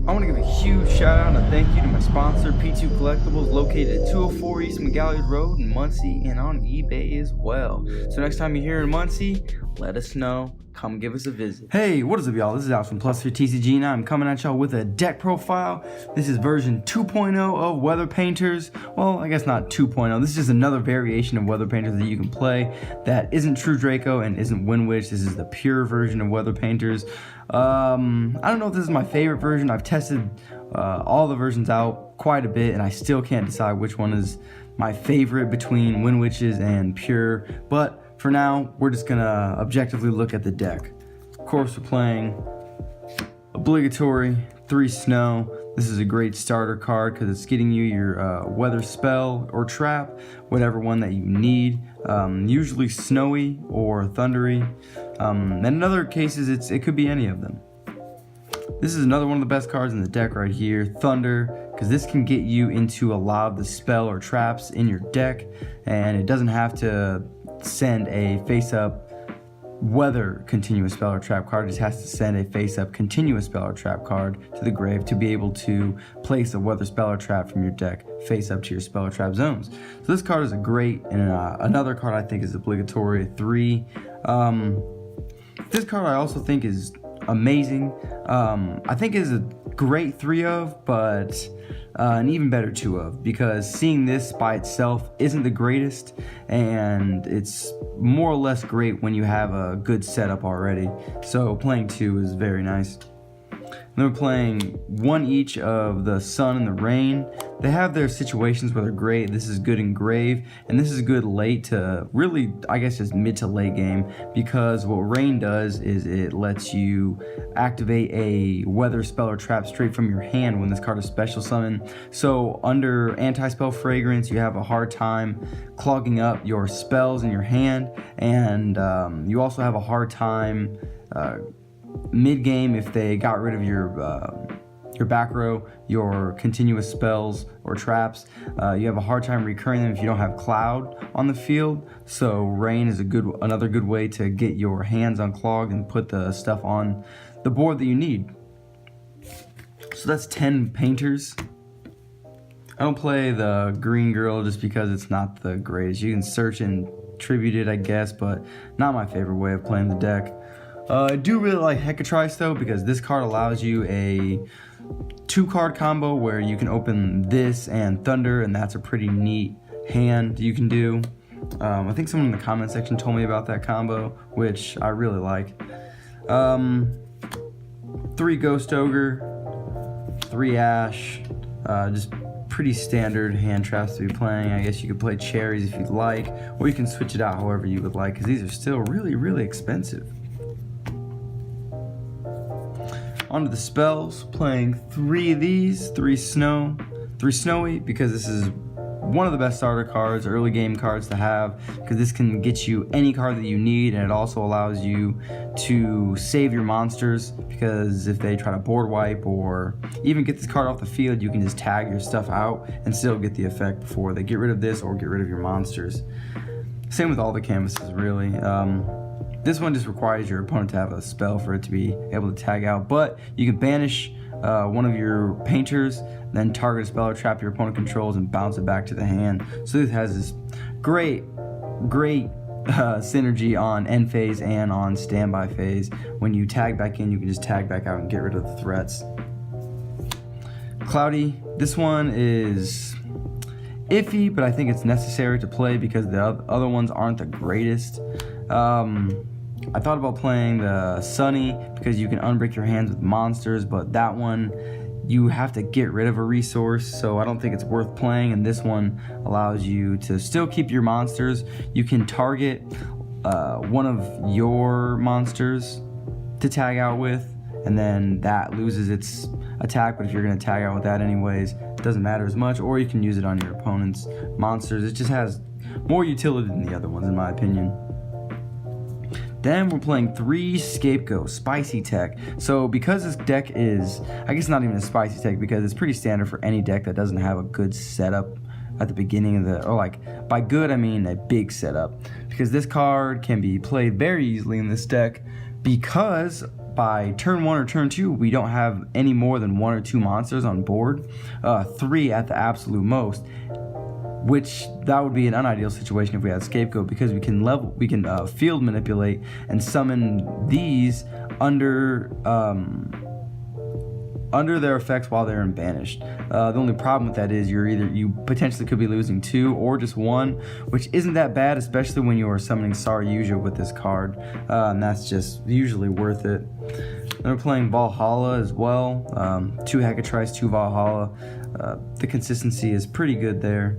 I want to give a huge shout out and a thank you to my sponsor, P2 Collectibles, located at 204 East McGalley Road in Muncie and on eBay as well. So next time you're here in Muncie, let us know. Come give us a visit. Hey, what is up, y'all? This is Alex from Plus3 TCG, and I'm coming at y'all with a deck profile. This is version 2.0 of Weather Painters. Well, I guess not 2.0. This is just another variation of Weather Painters that you can play that isn't True Draco and isn't Wind Witch. This is the pure version of Weather Painters. I don't know if this is my favorite version. I've tested all the versions out quite a bit, and I still can't decide which one is my favorite between Wind Witches and Pure. But for now, we're just gonna objectively look at the deck. Of course, we're playing obligatory 3 snow. This is a great starter card because it's getting you your weather spell or trap, whatever one that you need. Usually snowy or thundery. And in other cases, it could be any of them. This is another one of the best cards in the deck right here, Thunder, because this can get you into a lot of the spell or traps in your deck, and it doesn't have to send a face-up weather continuous spell or trap card. It just has to send a face-up continuous spell or trap card to the grave to be able to place a weather spell or trap from your deck face-up to your spell or trap zones. So this card is a great, and another card I think is obligatory, 3. This card I also think is amazing. I think is a great 3 of, but an even better 2 of, because seeing this by itself isn't the greatest, and it's more or less great when you have a good setup already. So playing 2 is very nice. Then we're playing 1 each of the Sun and the Rain. They have their situations where they're great. This is good in Grave, and this is good late to really, I guess, just mid to late game, because what Rain does is it lets you activate a weather spell or trap straight from your hand when this card is special summon. So under anti-spell fragrance, you have a hard time clogging up your spells in your hand, and you also have a hard time mid-game if they got rid of your back row, your continuous spells or traps. You have a hard time recurring them if you don't have Cloud on the field. So Rain is another good way to get your hands unclogged and put the stuff on the board that you need. So that's 10 painters. I don't play the Green Girl just because it's not the greatest. You can search and tribute it, I guess, but not my favorite way of playing the deck. I do really like Hecatrice though, because this card allows you a 2-card combo where you can open this and Thunder, and that's a pretty neat hand you can do. I think someone in the comment section told me about that combo, which I really like. 3 Ghost Ogre, 3 Ash, just pretty standard hand traps to be playing. I guess you could play Cherries if you'd like, or you can switch it out however you would like, because these are still really, really expensive. Onto the spells, playing 3 of these, 3 snowy, because this is one of the best starter cards, early game cards to have, because this can get you any card that you need, and it also allows you to save your monsters, because if they try to board wipe or even get this card off the field, you can just tag your stuff out and still get the effect before they get rid of this or get rid of your monsters. Same with all the canvases, really. This one just requires your opponent to have a spell for it to be able to tag out, but you can banish one of your painters, then target a spell or trap your opponent controls and bounce it back to the hand. So this has this great synergy on end phase and on standby phase. When you tag back in, you can just tag back out and get rid of the threats. Cloudy, this one is iffy, but I think it's necessary to play because the other ones aren't the greatest. I thought about playing the Sunny because you can unbreak your hands with monsters, but that one you have to get rid of a resource, so I don't think it's worth playing, and this one allows you to still keep your monsters. You can target one of your monsters to tag out with, and then that loses its attack, but if you're going to tag out with that anyways, it doesn't matter as much, or you can use it on your opponent's monsters. It just has more utility than the other ones, in my opinion. Then we're playing 3 Scapegoat, Spicy Tech. So because this deck is, I guess not even a spicy tech, because it's pretty standard for any deck that doesn't have a good setup at the beginning of the, or like, by good I mean a big setup. Because this card can be played very easily in this deck, because by turn 1 or turn 2, we don't have any more than 1 or 2 monsters on board, 3 at the absolute most, which that would be an unideal situation if we had Scapegoat, because we can field manipulate and summon these under their effects while they're in banished. The only problem with that is you potentially could be losing 2 or just 1, which isn't that bad, especially when you are summoning YUGIOH with this card, and that's just usually worth it. And we're playing Valhalla as well, 2 Hecatrice, 2 Valhalla. The consistency is pretty good there.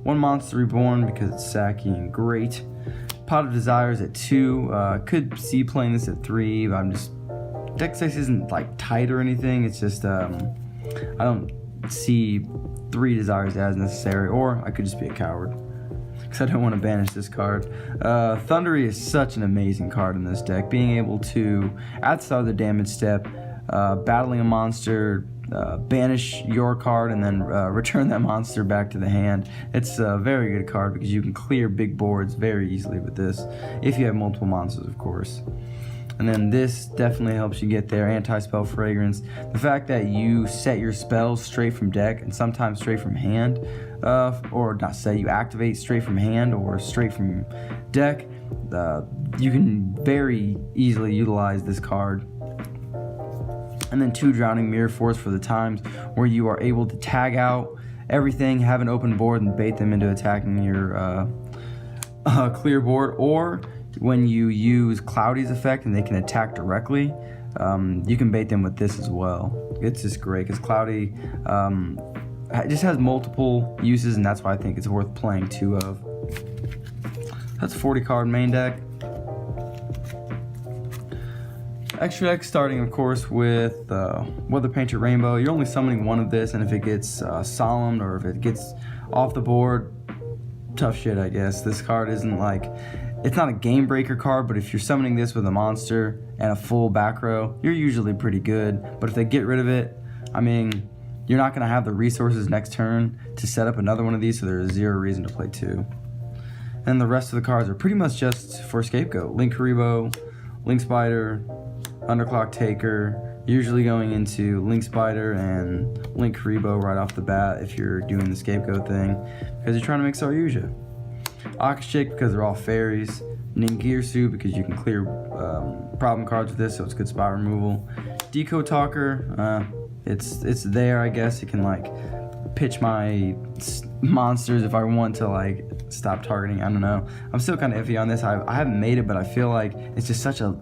1 Monster Reborn because it's sacky and great. Pot of Desires at 2. Could see playing this at 3, but I'm just... Deck size isn't like tight or anything, it's just I don't see 3 Desires as necessary, or I could just be a coward because I don't want to banish this card. Thundery is such an amazing card in this deck, being able to, at the start of the damage step, battling a monster, banish your card and then return that monster back to the hand. It's a very good card because you can clear big boards very easily with this, if you have multiple monsters, of course. And then this definitely helps you get there. Anti-spell Fragrance. The fact that you set your spells straight from deck and sometimes straight from hand, or not set, you activate straight from hand or straight from deck, you can very easily utilize this card. And then 2 Drowning Mirror Force for the times where you are able to tag out everything, have an open board, and bait them into attacking your clear board, or when you use Cloudy's effect and they can attack directly, you can bait them with this as well. It's just great because Cloudy just has multiple uses, and that's why I think it's worth playing 2 of. That's 40 card main deck. Extra deck starting, of course, with Weather Painter Rainbow. You're only summoning 1 of this, and if it gets solemned or if it gets off the board, tough shit, I guess. This card isn't like... It's not a game breaker card, but if you're summoning this with a monster and a full back row, you're usually pretty good. But if they get rid of it, I mean, you're not going to have the resources next turn to set up another one of these, so there's 0 reason to play 2. And the rest of the cards are pretty much just for Scapegoat. Link Karibo, Link Spider, Underclock Taker, usually going into Link Spider and Link Karibo right off the bat if you're doing the Scapegoat thing, because you're trying to make YUGIOH. Akashik because they're all fairies. Ningirsu because you can clear problem cards with this, so it's good spot removal. Deco Talker, it's there, I guess. You can like pitch my monsters if I want to like stop targeting. I don't know. I'm still kind of iffy on this. I haven't made it, but I feel like it's just such a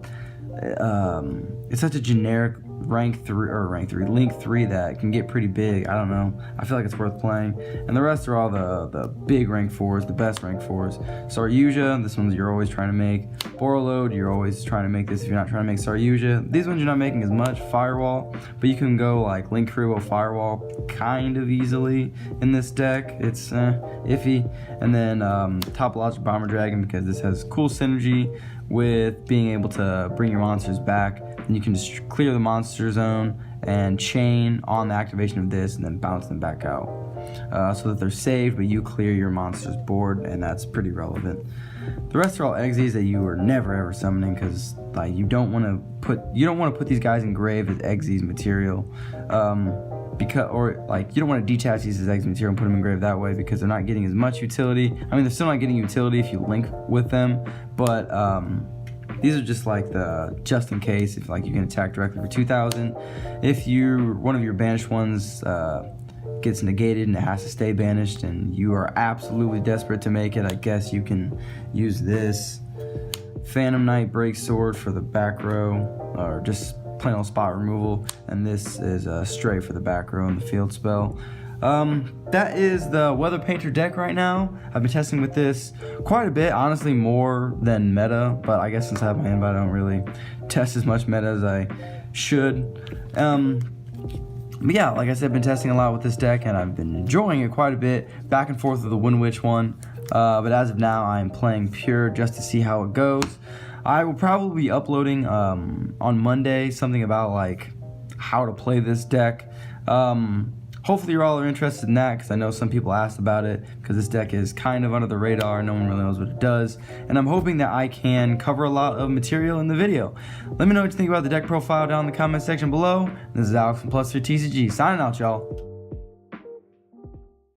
generic Link 3 that can get pretty big. I don't know. I feel like it's worth playing. And the rest are all the big rank 4s, the best rank 4s. YUGIOH, this one's you're always trying to make. Borreload, you're always trying to make this if you're not trying to make YUGIOH. These ones you're not making as much. Firewall, but you can go like Link Karibo Firewall kind of easily in this deck. It's iffy. And then Topologic Bomber Dragon because this has cool synergy with being able to bring your monsters back. And you can just clear the monster zone and chain on the activation of this and then bounce them back out so that they're saved, but you clear your monster's board, and that's pretty relevant. The rest are all exes that you are never ever summoning because like you don't want to put these guys in grave as exes material, you don't want to detach these as exes material and put them in grave that way because they're not getting as much utility. I mean, they're still not getting utility if you link with them, but these are just like the just in case if like you can attack directly for 2,000. If one of your banished ones gets negated and it has to stay banished and you are absolutely desperate to make it, I guess you can use this. Phantom Knight Breaksword for the back row, or just plain old spot removal, and this is Stray for the back row and the field spell. That is the Weather Painter deck right now. I've been testing with this quite a bit, honestly more than meta, but I guess since I have my invite I don't really test as much meta as I should. But yeah, like I said, I've been testing a lot with this deck and I've been enjoying it quite a bit, back and forth with the Wind Witch one, but as of now I'm playing pure just to see how it goes. I will probably be uploading on Monday something about like how to play this deck. hopefully you all are interested in that, because I know some people asked about it, because this deck is kind of under the radar. No one really knows what it does, and I'm hoping that I can cover a lot of material in the video. Let me know what you think about the deck profile down in the comment section below. This is Alex from Plus3 TCG signing out, y'all.